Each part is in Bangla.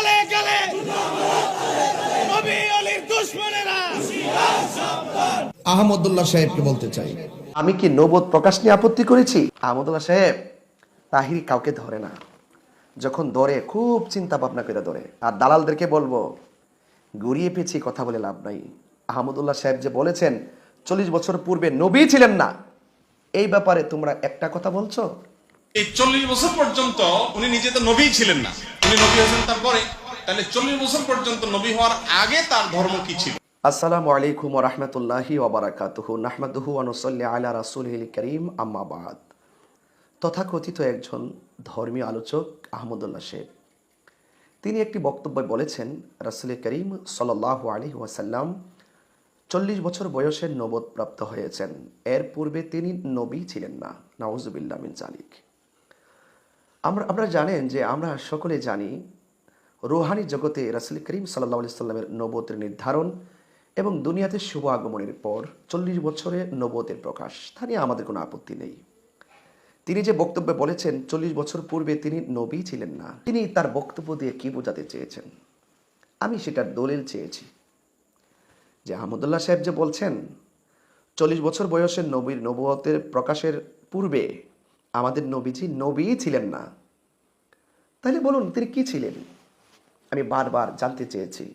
গালে গালে নবী আলীর দুশমনেরা। আহমদুল্লাহ সাহেবকে বলতে চাই, আমি কি নবুয়ত প্রকাশ নিয়ে আপত্তি করেছি? আহমদুল্লাহ সাহেব তাহিরি কাউকে ধরে না, যখন ধরে খুব চিন্তা ভাবনা করে ধরে। আর দালালদেরকে বলবো, ঘুরিয়ে পেঁচিয়ে কথা বলে লাভ নাই। আহমদুল্লাহ সাহেব যে বলেছেন 40 বছর পূর্বে নবী ছিলেন না, এই ব্যাপারে তোমরা একটা কথা বলছো? এই 40 বছর পর্যন্ত উনি নিজে তো নবী ছিলেন না, উনি নবী হয়েছেন তারপরে। তাহলে 40 বছর পর্যন্ত নবী হওয়ার আগে তার ধর্ম কি ছিল? আসসালামু আলাইকুম ওয়া রাহমাতুল্লাহি ওয়া বারাকাতুহু, নাহমাদুহু ওয়া নুসাল্লি আলা রাসূলিল কারীম, আম্মা বাদ। তথাকথিত একজন ধর্মীয় আলোচক আহমদুল্লাহ সাহেব, তিনি একটি বক্তব্যে বলেছেন রাসূল করিম সাল্লাল্লাহু আলাইহি ওয়াসাল্লাম 40 বছর বয়সে নবুয়ত প্রাপ্ত হয়েছেন, এর পূর্বে তিনি নবী ছিলেন না। নাউযুবিল্লাহ মিন যালিক। আমরা জানেন যে, আমরা সকলে জানি রুহানি জগতে রাসূল করিম সাল্লাল্লাহু আলাইহি সাল্লামের নবুয়তের নির্ধারণ এবং দুনিয়াতে শুভ আগমনের পর 40 বছরে নবুয়তের প্রকাশ, তা নিয়ে আমাদের কোনো আপত্তি নেই। তিনি যে বক্তব্যে বলেছেন 40 বছর পূর্বে তিনি নবী ছিলেন না, তিনি তার বক্তব্য দিয়ে কি বোঝাতে চেয়েছেন? আমি সেটার দলিল চেয়েছি যে আহমদুল্লাহ সাহেব যে বলছেন 40 বছর বয়সের নবুয়তের প্রকাশের পূর্বে আমাদের নবীজি নবী ছিলেন না, তাহলে বলুন তিনি কি ছিলেন? আমি বারবার জানতে চেয়েছি,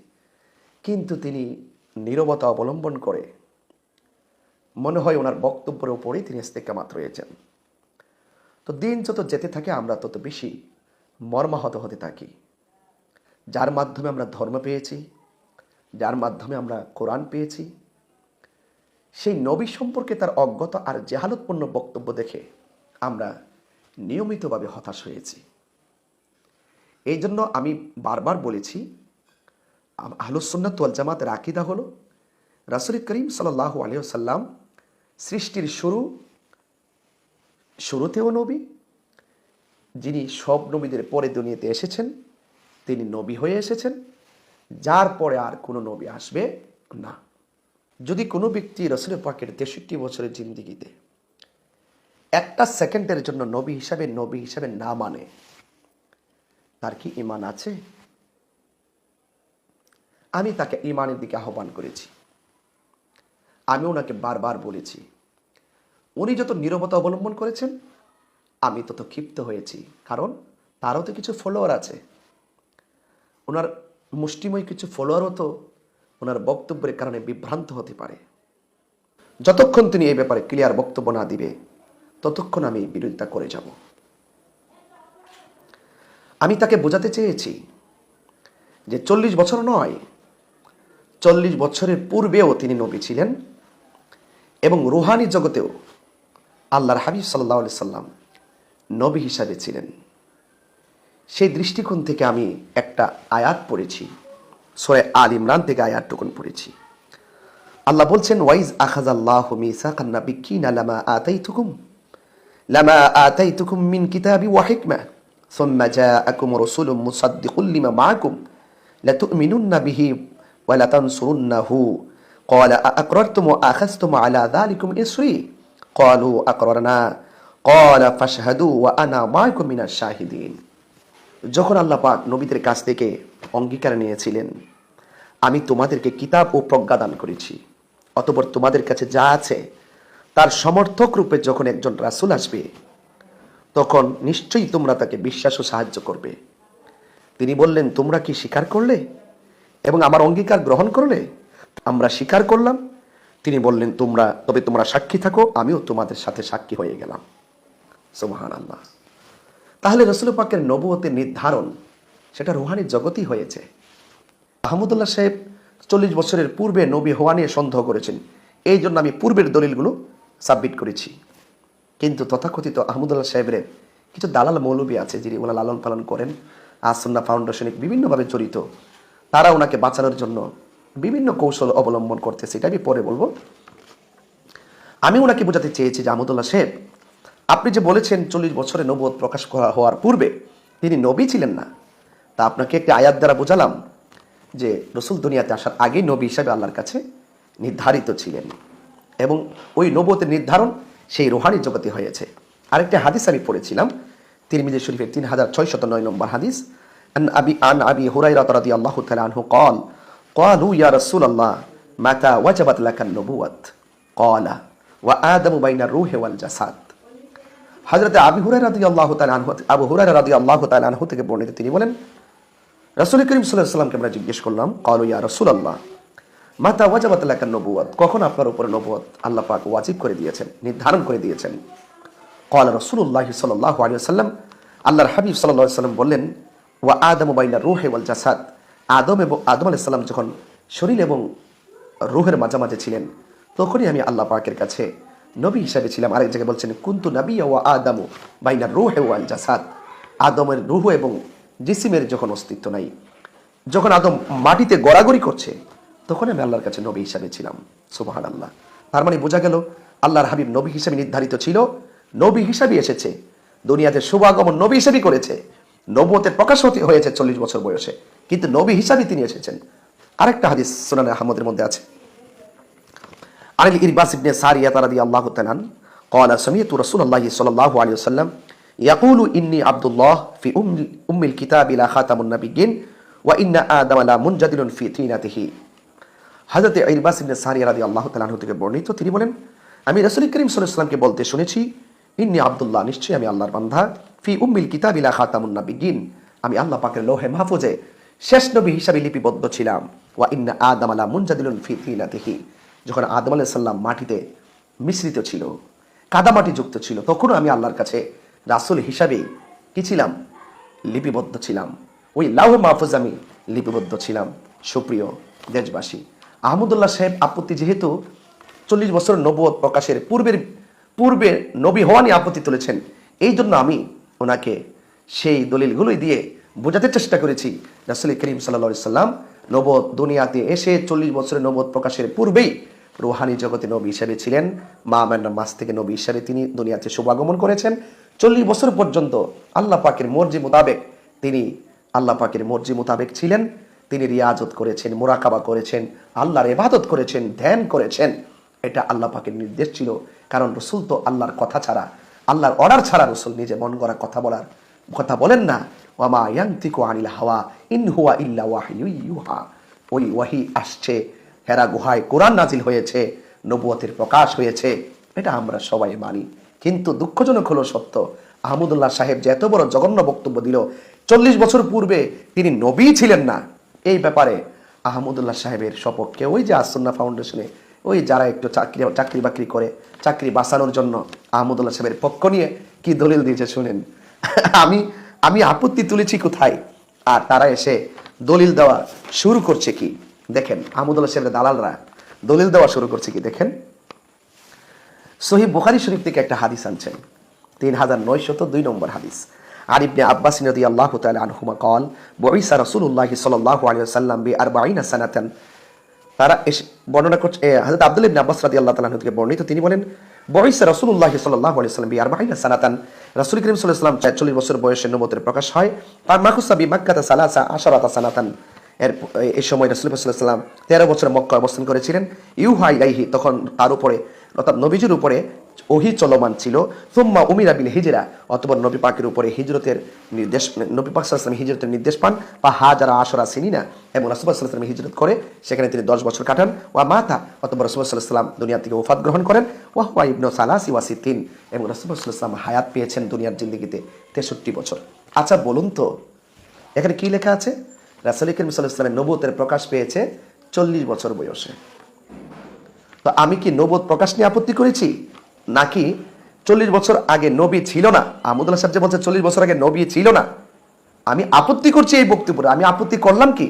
কিন্তু তিনি নীরবতা অবলম্বন করে মনে হয় ওনার বক্তব্যের উপরেই তিনি ইস্তেকামাত রয়েছেন। তো দিন যত যেতে থাকে আমরা তত বেশি মর্মাহত হতে থাকি। যার মাধ্যমে আমরা ধর্ম পেয়েছি, যার মাধ্যমে আমরা কোরআন পেয়েছি, সেই নবী সম্পর্কে তার অজ্ঞতা আর জেহালতপূর্ণ বক্তব্য দেখে আমরা নিয়মিতভাবে হতাশ হয়েছি। এই জন্য আমি বারবার বলেছি, আহলুস সুন্নাত ওয়াল জামাতের আকীদা হলো রাসূল করিম সাল্লাল্লাহু আলাইহি ওয়াসাল্লাম সৃষ্টির শুরুতেও নবী, যিনি সব নবীদের পরে দুনিয়াতে এসেছেন তিনি নবী হয়ে এসেছেন, যার পরে আর কোনো নবী আসবে না। যদি কোনো ব্যক্তি রাসূল পাকের 63 বছরের জিন্দেগিতে একটা সেকেন্ডের জন্য নবী হিসাবে না মানে, তার কি ঈমান আছে? আমি তাকে ঈমানের দিকে আহ্বান করেছি। আমি ওনাকে বারবার বলেছি, উনি যত নীরবতা অবলম্বন করেছেন আমি তত ক্ষিপ্ত হয়েছি, কারণ তারও তো কিছু ফলোয়ার আছে। ওনার মুষ্টিময় কিছু ফলোয়ারও তো ওনার বক্তব্যের কারণে বিভ্রান্ত হতে পারে। যতক্ষণ তিনি এই ব্যাপারে ক্লিয়ার বক্তব্য না দিবে ততক্ষণ আমি বিরোধিতা করে যাব। আমি তাকে বোঝাতে চেয়েছি যে 40 বছর নয়, 40 বছরের পূর্বেও তিনি নবী ছিলেন এবং রুহানি জগতেও আল্লাহর হাবিব সাল্লাল্লাহু আলাইহি সাল্লাম নবী হিসাবে ছিলেন। সেই দৃষ্টিকোণ থেকে আমি একটা আয়াত পড়েছি, সূরা আল ইমরান থেকে আয়াতটুকুন পড়েছি। আল্লাহ বলছেন, ওয়াইজ আখাযাল্লাহু মিসাকান নাবিয়্যিনা লামা আতাইতুকুম মিন কিতাবি ওয়া হিকমা সুম্মা জাআকুম রাসূলুম মুসাদ্দিকুল লিমা মাআকুম লাতু'মিনুন্না বিহি ওয়া লাতানসুরুন্নাহু ক্বালা আ'আকরারতুম ওয়া আখাযতুম আলা যালিকুম ইসরি ক্বালু আকরারনা ক্বালা ফাশহাদু ওয়া আনা মাআকুম মিনাশ শাহিদিন। যখন আল্লাহ পাক নবীদের কাছ থেকে অঙ্গীকার নিয়েছিলেন, আমি তোমাদেরকে কিতাব ও প্রজ্ঞা দান করেছি, অতঃপর তোমাদের কাছে যা আছে তার সমর্থক রূপে যখন একজন রাসূল আসবে তখন নিশ্চয়ই তোমরা তাকে বিশ্বাস ও সাহায্য করবে। তিনি বললেন, তোমরা কি স্বীকার করলে এবং আমার অঙ্গীকার গ্রহণ করলে? আমরা স্বীকার করলাম। তিনি বললেন, তোমরা সাক্ষী থাকো, আমিও তোমাদের সাথে সাক্ষী হয়ে গেলাম। সুবহানাল্লাহ। তাহলে রাসূল পাকের নবুয়তের নির্ধারণ সেটা রুহানি জগতই হয়েছে। আহমদুল্লাহ সাহেব 40 বছরের পূর্বে নবী হওয়া নিয়ে সন্দেহ করেছেন, এই জন্য আমি পূর্বের দলিলগুলো সাবমিট করেছি। কিন্তু তথাকথিত আহমদুল্লাহ সাহেবের কিছু দালাল মৌলবী আছে, যিনি ওনার লালন পালন করেন, আস-সুন্নাহ ফাউন্ডেশনে বিভিন্নভাবে জড়িত, তারা ওনাকে বাঁচানোর জন্য বিভিন্ন কৌশল অবলম্বন করতেছে, এটা আমি পরে বলবো। আমি ওনাকে বোঝাতে চেয়েছি যে আহমদুল্লাহ সাহেব, আপনি যে বলেছেন 40 বছরে নবুয়ত প্রকাশ করা হওয়ার পূর্বে তিনি নবী ছিলেন না, তা আপনাকে একটি আয়াত দ্বারা বোঝালাম যে রাসূল দুনিয়াতে আসার আগেই নবী হিসাবে আল্লাহর কাছে নির্ধারিত ছিলেন এবং ওই নবুয়তের নির্ধারণ সেই রুহানি জগতে হয়েছে। আরেকটি হাদিস আমি পড়েছিলাম, তিরমিজি শরীফের 3609 নম্বর হাদিস, عن أبي هريرة رضي الله تعالى عنه قال قالوا يا رسول الله متى وجبت لك النبوة قال وآدم بين الروح والجسد হযরত আবু হুরায়রা রাদিয়াল্লাহু তাআলা আনহু আবু হুরায়রা রাদিয়াল্লাহু তাআলা আনহু থেকে বর্ণিত তিনি বলেন রাসূল করিম সাল্লাল্লাহু আলাইহি ওয়াসাল্লামকে আমরা জিজ্ঞেস করলাম ক্বালু ইয়া রাসূলুল্লাহ মাতা ওয়াজাবাত লাকান নবুওয়াত কখন আপনার উপরে নবুয়ত আল্লাহ পাক ওয়াজিব করে দিয়েছেন নির্ধারণ করে দিয়েছেন ক্বালা রাসূলুল্লাহ সাল্লাল্লাহু আলাইহি ওয়াসাল্লাম আল্লাহর হাবিব সাল্লাল্লাহু আলাইহি ওয়াসাল্লাম বললেন ওয়া আদামু বাইনা রূহি ওয়াল জাসাদ আদম আলাইহিস সালাম যখন শরীর এবং রূহের মাঝামাঝি ছিলেন তখনই আমি আল্লাহ পাকের কাছে নবী হিসেবে ছিলাম। আরেক জায়গায় বলছেন কুনতু নাবিয়্যা ওয়া আদামু বাইনা রূহি ওয়াল জাসাদ আদমের রূহ এবং জিসিমের যখন অস্তিত্ব নাই, যখন আদম মাটিতে গড়াগড়ি করছে তখন আমি আল্লাহর কাছে নবী হিসাবে ছিলাম। সুবহানাল্লাহ। তার মানে বোঝা গেল আল্লাহর হাবিব নবী হিসেবে নির্ধারিত ছিল, নবী হিসাবে এসেছে, দুনিয়াতে শুভাগমন নবী হিসেবে করেছে, নবুয়তের প্রকাশ হয়েছে 40 বছর বয়সে, কিন্তু নবী হিসাবে তিনি এসেছেন। আরেকটা হাদিস সুনানে আহমদের মধ্যে আছে আনিল ইরবাস ইবনে সারিয়া রাদিয়াল্লাহু তাআলা قال سمعت رسول الله صلى الله عليه وسلم يقول إني عبد الله في أم الكتاب لا خاتم النبيين وإن آدم لا منجدل في طينته হযরত ইরবাস ইবনে সারিয়া রাদিয়াল্লাহু তাআলা থেকে বর্ণিত তিনি বলেন আমি রাসূল করিম সাল্লাল্লাহু আলাইহি ওয়াসাল্লামকে বলতে শুনেছি ইন্নী আব্দুল্লাহ নিশ্চয়ই আমি আল্লাহর বান্দা ফি উম্মিল কিতাবি লা খাতামুন নাবিয়্যিন আমি আল্লাহ পাকের লৌহে মাহফুজে শেষ নবী হিসাবে লিপিবদ্ধ ছিলাম ওয়া ইন্না আদাম লা মুনজাদিলুন ফি তিনাতিহি যখন আদম আলাইহিস সালাম মাটিতে মিশ্রিত ছিল, কাদামাটি যুক্ত ছিল, তখনও আমি আল্লাহর কাছে রাসূল হিসাবে কি ছিলাম? লিপিবদ্ধ ছিলাম। ওই লৌহে মাহফুজ আমি লিপিবদ্ধ ছিলাম। সুপ্রিয় দেশবাসী, আহমদুল্লাহ সাহেব আপত্তি যেহেতু 40 বছর নবুয়ত প্রকাশের পূর্বে নবী হওয়া নিয়ে আপত্তি তুলেছেন, এই জন্য আমি ওনাকে সেই দলিলগুলোই দিয়ে বোঝাতে চেষ্টা করেছি রাসূল করিম সাল্লাল্লাহু আলাইহি সাল্লাম নবুয়ত দুনিয়াতে এসে 40 বছরের নবুয়ত প্রকাশের পূর্বেই রূহানি জগতে নবী হিসেবে ছিলেন। মা আমেনার মাস থেকে নবী হিসেবে তিনি দুনিয়াতে শুভাগমন করেছেন। 40 বছর পর্যন্ত আল্লাহ পাকের মর্জি মোতাবেক তিনি আল্লাহ পাকের মর্জি মোতাবেক ছিলেন। তিনি রিয়াজত করেছেন, মুরাকাবা করেছেন, আল্লাহর ইবাদত করেছেন, ধ্যান করেছেন। এটা আল্লাহ পাকের নির্দেশ ছিল, কারণ রাসূল তো আল্লাহর কথা ছাড়া, আল্লাহর অর্ডার ছাড়া রাসূল নিজে মন গড়া কথা বলেন না। ওয়া মা ইয়ানতিকু আনিল হাওয়া ইন হুয়া ইল্লা ওয়াহয়ু ইউহা। ওই ওয়াহি আসছে, হেরা গুহায় কোরআন নাজিল হয়েছে, নবুয়তের প্রকাশ হয়েছে, এটা আমরা সবাই মানি। কিন্তু দুঃখজনক হলো সত্য, আহমদুল্লাহ সাহেব যে এত বড় জঘন্য বক্তব্য দিল, 40 বছর পূর্বে তিনি নবী ছিলেন না, এই ব্যাপারে আহমদুল্লাহ সাহেবের সপক্ষে ওই যে আসুন্নাহ ফাউন্ডেশনে ওই যারা একটু চাকরি বাকরি করে চাকরি বাঁচানোর জন্য আহমদুল্লাহ সাহেবের পক্ষ নিয়ে কি দলিল দিয়েছে শুনেন। আমি আপত্তি তুলেছি কোথায়, আর তারা এসে দলিল দেওয়া শুরু করছে কি দেখেন। আহমদুল্লাহ সাহেবের দালালরা দলিল দেওয়া শুরু করছে কি দেখেন। সহিহ বুখারী শরীফ থেকে একটা হাদিস আনছেন, 3902 নম্বর হাদিস। আর ইবনে আব্বাস রাদিয়াল্লাহু তাআলা আনহুমা قال বুইসা রাসূলুল্লাহ সাল্লাল্লাহু আলাইহি ওয়াসাল্লাম বি40 সানাতান। তারা বর্ণনা করছে হযরত আব্দুল্লাহ ইবনে আব্বাস রাদিয়াল্লাহু তাআলা থেকে বর্ণিত, তিনি বলেন বুইসা রাসূলুল্লাহ সাল্লাল্লাহু আলাইহি ওয়াসাল্লাম বি40 সানাতান। রাসূল করিম সাল্লাল্লাহু আলাইহি ওয়াসাল্লাম 40 বছর বয়সে নবুয়তের প্রকাশ হয়। আর মাকুসা বি মক্কাতা 13 সানাতান। এই সময় রাসূল সাল্লাল্লাহু আলাইহি ওয়াসাল্লাম 13 বছর মক্কা অবস্থান করেছিলেন। ইউহা ইলাইহি তখন তার উপরে অর্থাৎ নবীজির উপরে ওহী চলমান ছিল। সুম্মা উমিরা বিল হিজরা অতঃপর নবী পাকের উপরে হিজরতের নির্দেশ, নবী পাক সাল্লাল্লাহু আলাইহি ওয়াসাল্লাম হিজরতের নির্দেশ পান। বা হাজারা 10 সিনিনা এবং রাসূল সাল্লাল্লাহু আলাইহি ওয়াসাল্লাম হিজরত করে সেখানে তিনি 10 বছর কাটান। ওয়া মাতা অতঃপর রাসূল সাল্লাল্লাহু আলাইহি ওয়াসাল্লাম দুনিয়া থেকে ওফাত গ্রহণ করেন। ওয়া হুয়া ইবনু সালাসি ওয়া সিদ্দিন এবং রাসূল সাল্লাল্লাহু আলাইহি ওয়াসাল্লাম হায়াত পেয়েছেন দুনিয়ার জিন্দেগিতে 63 বছর। আচ্ছা বলুন তো এখানে কি লেখা আছে? রাসূল করিম সাল্লাল্লাহু আলাইহি ওয়াসাল্লামের নবুয়তের প্রকাশ পেয়েছে 40 বছর বয়সে। তো আমি কি নবুয়ত প্রকাশ নিয়ে আপত্তি করেছি, নাকি 40 বছর আগে নবী ছিল না? আহমদুল্লাহ সাহেব যে বলছে 40 বছর আগে নবী ছিল না, আমি আপত্তি করছি এই বক্তব্যে। আমি আপত্তি করলাম কি,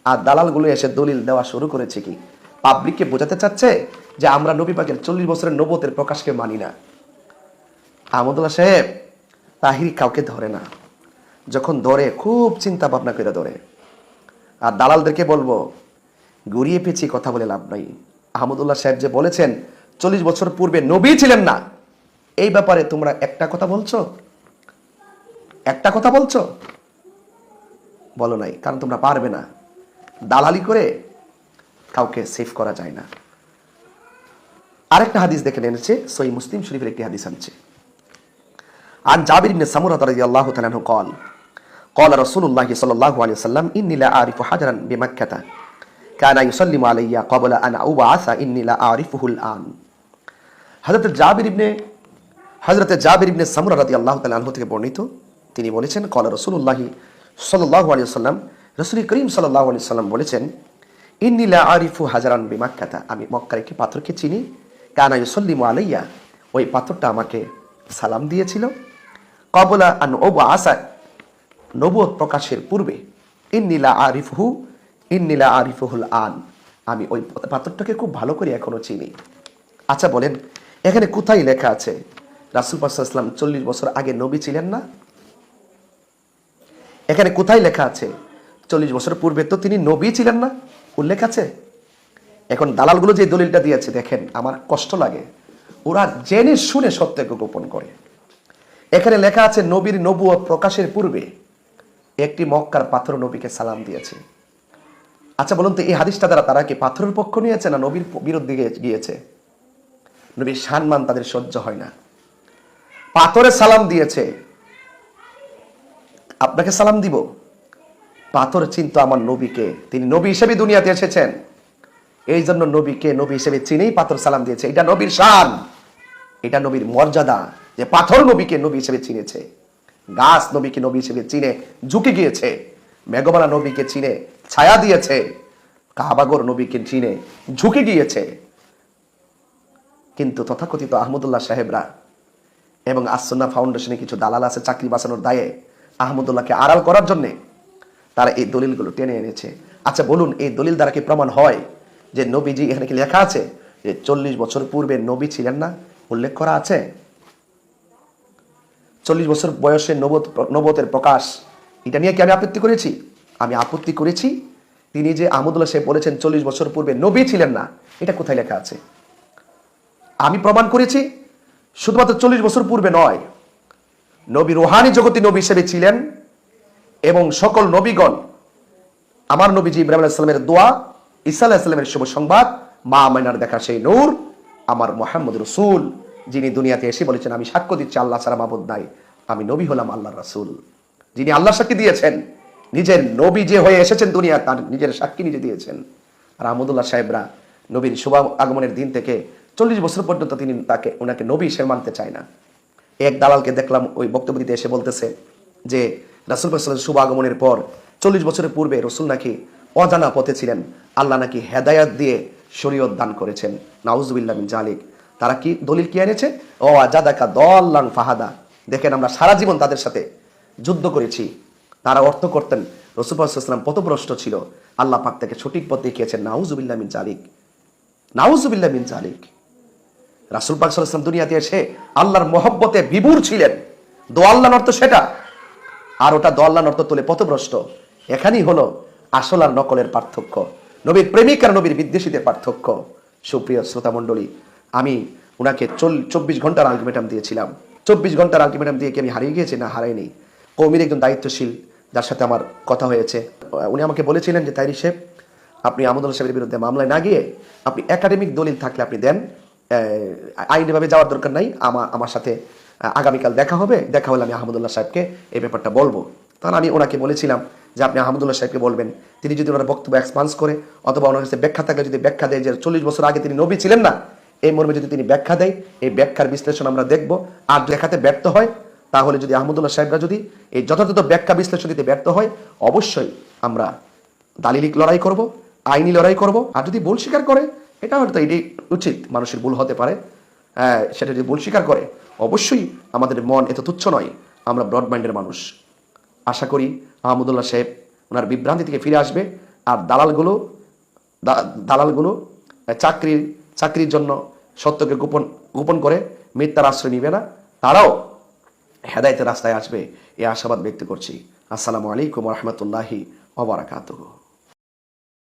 আর দালালগুলো এসে দলিল দেওয়া শুরু করেছে কি? পাবলিককে বোঝাতে চাচ্ছে যে আমরা নবী পাকের 40 বছরের নবুয়তের প্রকাশকে মানি না। আহমদুল্লাহ সাহেব তাহিরি কাউকে ধরে না, যখন ধরে খুব চিন্তা ভাবনা করে ধরে। আর দালালদেরকে বলবো গড়িয়ে পেঁচিয়ে কথা বলে লাভ নাই। আহমদুল্লাহ সাহেব যে বলেছেন 40 বছর পূর্বে নবী ছিলেন না, এই ব্যাপারে তোমরা একটা কথা বলছো? বলো নাই, কারণ তোমরা পারবে না। দালালি করে কাউকে সেভ করা যায় না। আরেকটা হাদিস দেখে এনেছে সহিহ মুসলিম শরীফের একটি হাদিস আনছে। আন জাবির ইবনে সামুরা রাদিয়াল্লাহু তাআলা আনহু قال قال رسول الله صلى الله عليه وسلم إني لا أعرف حجرا بمكة كان يسلم علي قبل أن أبعث إني لا أعرفه الآن। হযরত জাবির ইবনে সামুরা রাদিয়াল্লাহু তাআলা আনহু থেকে বর্ণিত, তিনি বলেছেন قال رسول الله صلى الله عليه وسلم, রাসূল করিম সাল্লাল্লাহু আলাইহি ওয়াসাল্লাম বলেছেন, ইন্নী লা আরিফু হাজারান বিমাক্কাতা, আমি মক্কার একটি পাথরকে চিনি, কানা ইউসাল্লিমু আলাইয়া, ওই পাথরটা আমাকে সালাম দিয়েছিল, ক্বাবলা আন উবআসা, নবুয়ত প্রকাশের পূর্বে, ইন্নী লা আরিফুহুল আন, আমি ওই পাথরটাকে খুব ভালো করে এখনো চিনি। আচ্ছা বলেন, এখানে কোথায় লেখা আছে রাসূল পাক সাল্লাল্লাহু আলাইহি ওয়াসাল্লাম 40 বছর আগে নবী ছিলেন না? এখানে কোথায় লেখা আছে 40 বছর পূর্বে তো তিনি নবী ছিলেন না? উল্লেখ আছে? এখন দালালগুলো যে দলিলটা দিয়েছে, দেখেন আমার কষ্ট লাগে, ওরা জেনে শুনে সত্যকে গোপন করে। এখানে লেখা আছে নবীর নবুয়ত প্রকাশের পূর্বে একটি মক্কার পাথর নবীকে সালাম দিয়েছে। আচ্ছা বলুন তো, এই হাদিসটা দ্বারা তারা কি পাথরের পক্ষ নিয়েছে না নবীর বিরুদ্ধে গিয়েছে? নবীর সম্মান তাদের সহ্য হয় না, পাথরে সালাম দিয়েছে, আপনাকে সালাম দিব? পাথর চিনত আমার নবীকে, তিনি নবী হিসেবে দুনিয়াতে এসেছেন, এই জন্য নবীকে নবী হিসেবে চিনেই পাথর সালাম দিয়েছে। এটা নবীর শান, এটা নবীর মর্যাদা, যে পাথর নবীকে নবী হিসেবে চিনেছে, গাছ নবীকে নবী হিসেবে চিনে ঝুঁকে গিয়েছে, মেঘমালা নবীকে চিনে ছায়া দিয়েছে, কাবাগর নবীকে চিনে ঝুঁকে গিয়েছে। কিন্তু তথাকথিত আহমদুল্লাহ সাহেবরা এবং আস-সুন্নাহ ফাউন্ডেশনে কিছু দালাল আছে চাকরি বাঁচানোর দায়ে আহমদুল্লাহকে আড়াল করার জন্য তারা এই দলিলগুলো টেনে এনেছে। আচ্ছা বলুন, এই দলিল দ্বারা কি প্রমাণ হয় যে নবীজি, এখানে কি লেখা আছে যে 40 বছর পূর্বে নবী ছিলেন না? উল্লেখ করা আছে? 40 বছর বয়সে নবুয়তের প্রকাশ, এটা নিয়ে কি আমি আপত্তি করেছি? আমি আপত্তি করেছি তিনি যে আহমদুল্লাহ সাহেব বলেছেন 40 বছর পূর্বে নবী ছিলেন না, এটা কোথায় লেখা আছে? আমি প্রমাণ করেছি শুধুমাত্র 40 বছর পূর্বে নয়, নবী রুহানি জগতে নবী হিসেবে ছিলেন, এবং সকল নবীগণ, আমার নবীজি ইব্রাহিম আলাইহিস সালামের দোয়া, ঈসা আলাইহিস সালামের শুভ সংবাদ, মা আমিনার দেখা সেই নূর, আমার মুহাম্মদ রাসূল, যিনি দুনিয়াতে এসে বলেছেন আমি সাক্ষ্য দিচ্ছি আল্লাহ ছাড়া মাবুদ নাই, আমি নবী হলাম আল্লাহর রাসূল, যিনি আল্লাহ সাক্ষী দিয়েছেন, নিজের নবী যে হয়ে এসেছেন দুনিয়া, তার নিজের সাক্ষী নিজে দিয়েছেন। আর আহমদুল্লাহ সাহেবরা নবীর শুভ আগমনের দিন থেকে 40 বছর পর্যন্ত তিনি ওনাকে নবী হিসেবে মানতে চায় না। এক দালালকে দেখলাম ওই বক্তব্য দিতে এসে বলতেছে যে রাসূল সাল্লাল্লাহু আলাইহি ওয়াসাল্লাম শুভ আগমনের পর 40 বছরের পূর্বে রাসূল নাকি অজানা পথে ছিলেন, আল্লাহ নাকি হেদায়েত দিয়ে শরীয়ত দান করেছেন। নাউজুবিল্লাহ মিন জালিক। তারা কি দলিল কি এনেছে? ও আজাদাকা দাল্লান ফাহাদা। দেখেন, আমরা সারা জীবন তাদের সাথে যুদ্ধ করেছি, তারা অর্থ করতেন রাসূল সাল্লাল্লাহু আলাইহি ওয়াসাল্লাম পথভ্রষ্ট ছিল, আল্লাহ পাক তাকে সঠিক পথ দেখিয়েছেন। নাউজুবিল্লাহ মিন জালিক, নাউজুবিল্লাহ মিন জালিক। রাসূল পাক সাল্লাল্লাহু আলাইহি ওয়াসাল্লাম দুনিয়াতে এসে আল্লাহর মহব্বতে বিভোর ছিলেন, দোয়াল্লাহর অর্থ সেটা, আর ওটা দোয়াল্লাহর অর্থ তোলে পথভ্রষ্ট। এখানেই হলো আসল আর নকলের পার্থক্য, নবীর প্রেমিক আর নবীর বিদ্বেষীদের পার্থক্য। সুপ্রিয় শ্রোতা মণ্ডলী, আমি ওনাকে 24 ঘন্টার আলটিমেটাম দিয়েছিলাম। 24 ঘন্টার আলটিমেটাম দিয়ে কি আমি হারিয়ে গিয়েছি? না, হারাইনি। কওমির একজন দায়িত্বশীল যার সাথে আমার কথা হয়েছে, উনি আমাকে বলেছিলেন যে তাইরি সাহেব, আপনি আহমদুল্লাহ সাহেবের বিরুদ্ধে মামলায় না গিয়ে আপনি একাডেমিক দলিল থাকলে আপনি দেন, আইনিভাবে যাওয়ার দরকার নাই, আমার সাথে আগামীকাল দেখা হবে, দেখা হলে আমি আহমদুল্লাহ সাহেবকে এই ব্যাপারটা বলবো। তখন আমি ওনাকে বলেছিলাম যে আপনি আহমদুল্লাহ সাহেবকে বলবেন, তিনি যদি ওনার বক্তব্য এক্সপান্স করে অথবা ওনার কাছে ব্যাখ্যা থাকলে যদি ব্যাখ্যা দেয় যে 40 বছর আগে তিনি নবী ছিলেন না, এই মর্মে যদি তিনি ব্যাখ্যা দেয়, এই ব্যাখ্যার বিশ্লেষণ আমরা দেখব। আর দেখাতে ব্যর্থ হয়, তাহলে যদি আহমদুল্লাহ সাহেবরা যদি এই যথাযথ ব্যাখ্যা বিশ্লেষণ দিতে ব্যর্থ হয়, অবশ্যই আমরা দালিলিক লড়াই করব, আইনি লড়াই করব। আর যদি ভুল স্বীকার করে, এটা হয়তো এটি উচিত, মানুষের ভুল হতে পারে, সেটা যদি ভুল স্বীকার করে, অবশ্যই আমাদের মন এত তুচ্ছ নয়, আমরা ব্রড মাইন্ডের মানুষ। আশা করি আহমদুল্লাহ সাহেব ওনার বিভ্রান্তি থেকে ফিরে আসবে, আর দালালগুলো চাকরির জন্য সত্যকে গোপন করে মিথ্যার আশ্রয় নিবে না, তারাও হেদায়েতের রাস্তায় আসবে, এই আশাবাদ ব্যক্ত করছি। আসসালামু আলাইকুম ওয়া রাহমাতুল্লাহি ওয়া বারাকাতুহু।